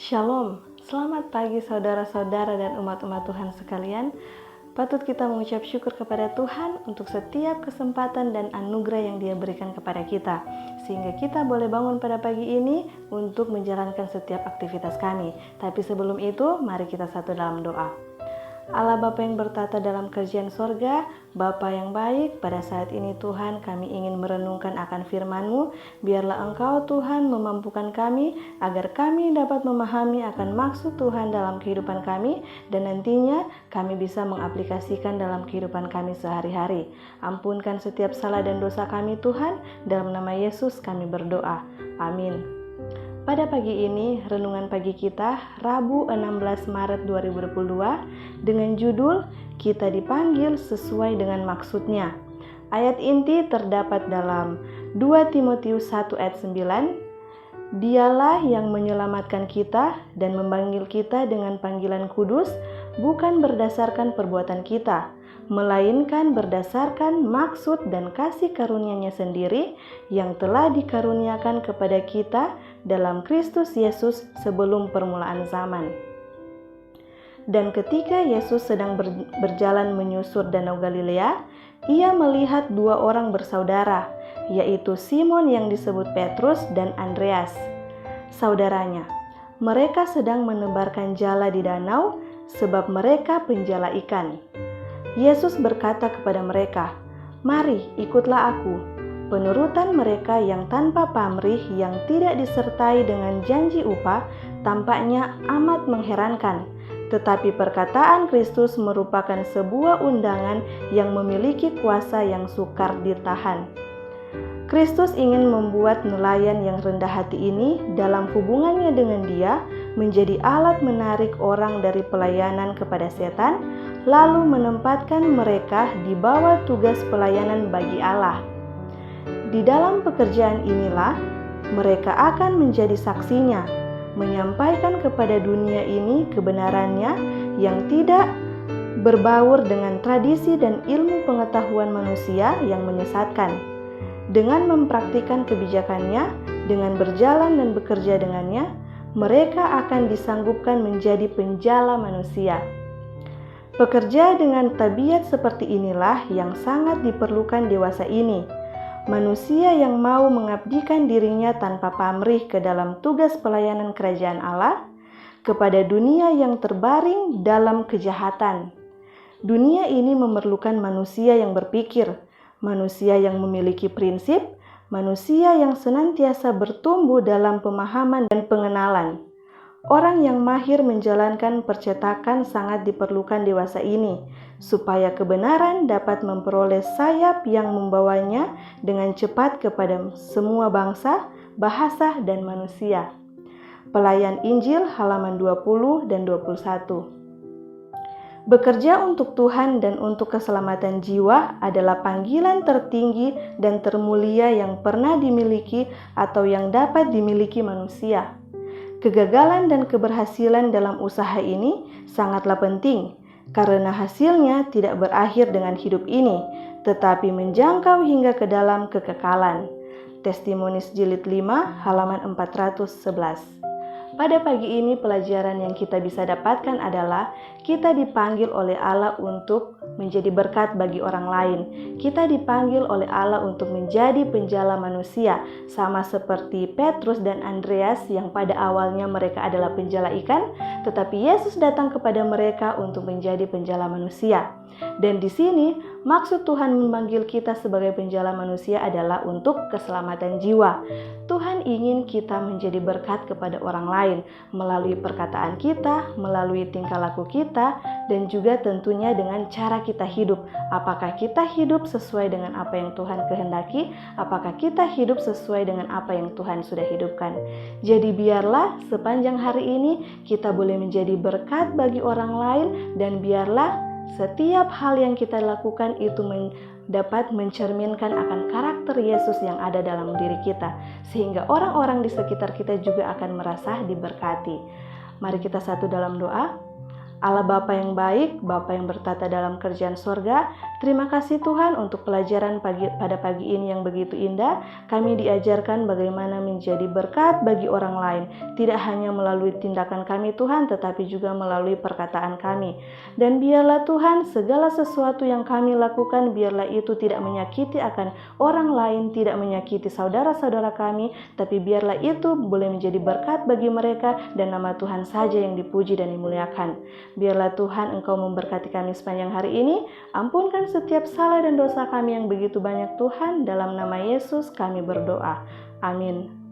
Shalom, selamat pagi saudara-saudara dan umat-umat Tuhan sekalian. Patut kita mengucap syukur kepada Tuhan untuk setiap kesempatan dan anugerah yang Dia berikan kepada kita, sehingga kita boleh bangun pada pagi ini untuk menjalankan setiap aktivitas kami. Tapi sebelum itu, mari kita satu dalam doa. Allah Bapa yang bertata dalam kerajaan sorga, Bapa yang baik, pada saat ini Tuhan kami ingin merenungkan akan firman-Mu. Biarlah Engkau Tuhan memampukan kami agar kami dapat memahami akan maksud Tuhan dalam kehidupan kami, dan nantinya kami bisa mengaplikasikan dalam kehidupan kami sehari-hari. Ampunkan setiap salah dan dosa kami Tuhan, dalam nama Yesus kami berdoa. Amin. Pada pagi ini, renungan pagi kita Rabu 16 Maret 2022 dengan judul Kita Dipanggil Sesuai Dengan Maksudnya. Ayat inti terdapat dalam 2 Timotius 1 ayat 9. Dialah yang menyelamatkan kita dan memanggil kita dengan panggilan kudus, bukan berdasarkan perbuatan kita, melainkan berdasarkan maksud dan kasih karunia-Nya sendiri yang telah dikaruniakan kepada kita dalam Kristus Yesus sebelum permulaan zaman. Dan ketika Yesus sedang berjalan menyusur Danau Galilea, Ia melihat dua orang bersaudara, yaitu Simon yang disebut Petrus dan Andreas, saudaranya. Mereka sedang menebarkan jala di danau, sebab mereka penjala ikan. Yesus berkata kepada mereka, "Mari, ikutlah aku." Penurutan mereka yang tanpa pamrih, yang tidak disertai dengan janji upah, tampaknya amat mengherankan. Tetapi perkataan Kristus merupakan sebuah undangan yang memiliki kuasa yang sukar ditahan. Kristus ingin membuat nelayan yang rendah hati ini dalam hubungannya dengan Dia menjadi alat menarik orang dari pelayanan kepada setan, lalu menempatkan mereka di bawah tugas pelayanan bagi Allah. Di dalam pekerjaan inilah mereka akan menjadi saksinya, menyampaikan kepada dunia ini kebenarannya yang tidak berbaur dengan tradisi dan ilmu pengetahuan manusia yang menyesatkan. Dengan mempraktikkan kebijakannya, dengan berjalan dan bekerja dengannya, mereka akan disanggupkan menjadi penjala manusia. Pekerja dengan tabiat seperti inilah yang sangat diperlukan dewasa ini. Manusia yang mau mengabdikan dirinya tanpa pamrih ke dalam tugas pelayanan kerajaan Allah kepada dunia yang terbaring dalam kejahatan. Dunia ini memerlukan manusia yang berpikir, manusia yang memiliki prinsip, manusia yang senantiasa bertumbuh dalam pemahaman dan pengenalan. Orang yang mahir menjalankan percetakan sangat diperlukan dewasa ini, supaya kebenaran dapat memperoleh sayap yang membawanya dengan cepat kepada semua bangsa, bahasa, dan manusia. Pelayan Injil halaman 20 dan 21. Bekerja untuk Tuhan dan untuk keselamatan jiwa adalah panggilan tertinggi dan termulia yang pernah dimiliki atau yang dapat dimiliki manusia. Kegagalan dan keberhasilan dalam usaha ini sangatlah penting, karena hasilnya tidak berakhir dengan hidup ini, tetapi menjangkau hingga ke dalam kekekalan. Testimonis jilid 5 halaman 411. Pada pagi ini pelajaran yang kita bisa dapatkan adalah kita dipanggil oleh Allah untuk menjadi berkat bagi orang lain. Kita dipanggil oleh Allah untuk menjadi penjala manusia, sama seperti Petrus dan Andreas yang pada awalnya mereka adalah penjala ikan, tetapi Yesus datang kepada mereka untuk menjadi penjala manusia. Dan di sini maksud Tuhan memanggil kita sebagai penjala manusia adalah untuk keselamatan jiwa. Tuhan ingin kita menjadi berkat kepada orang lain melalui perkataan kita, melalui tingkah laku kita, dan juga tentunya dengan cara kita hidup. Apakah kita hidup sesuai dengan apa yang Tuhan kehendaki? Apakah kita hidup sesuai dengan apa yang Tuhan sudah hidupkan? Jadi biarlah sepanjang hari ini kita boleh menjadi berkat bagi orang lain, dan biarlah setiap hal yang kita lakukan itu dapat mencerminkan akan karakter Yesus yang ada dalam diri kita, sehingga orang-orang di sekitar kita juga akan merasa diberkati. Mari kita satu dalam doa. Allah Bapa yang baik, Bapa yang bertata dalam kerjaan surga, terima kasih Tuhan untuk pelajaran pada pagi ini yang begitu indah. Kami diajarkan bagaimana menjadi berkat bagi orang lain, tidak hanya melalui tindakan kami Tuhan, tetapi juga melalui perkataan kami. Dan biarlah Tuhan, segala sesuatu yang kami lakukan, biarlah itu tidak menyakiti akan orang lain, tidak menyakiti saudara-saudara kami, tapi biarlah itu boleh menjadi berkat bagi mereka, dan nama Tuhan saja yang dipuji dan dimuliakan. Biarlah Tuhan Engkau memberkati kami sepanjang hari ini. Ampunkan setiap salah dan dosa kami yang begitu banyak Tuhan. Dalam nama Yesus kami berdoa. Amin.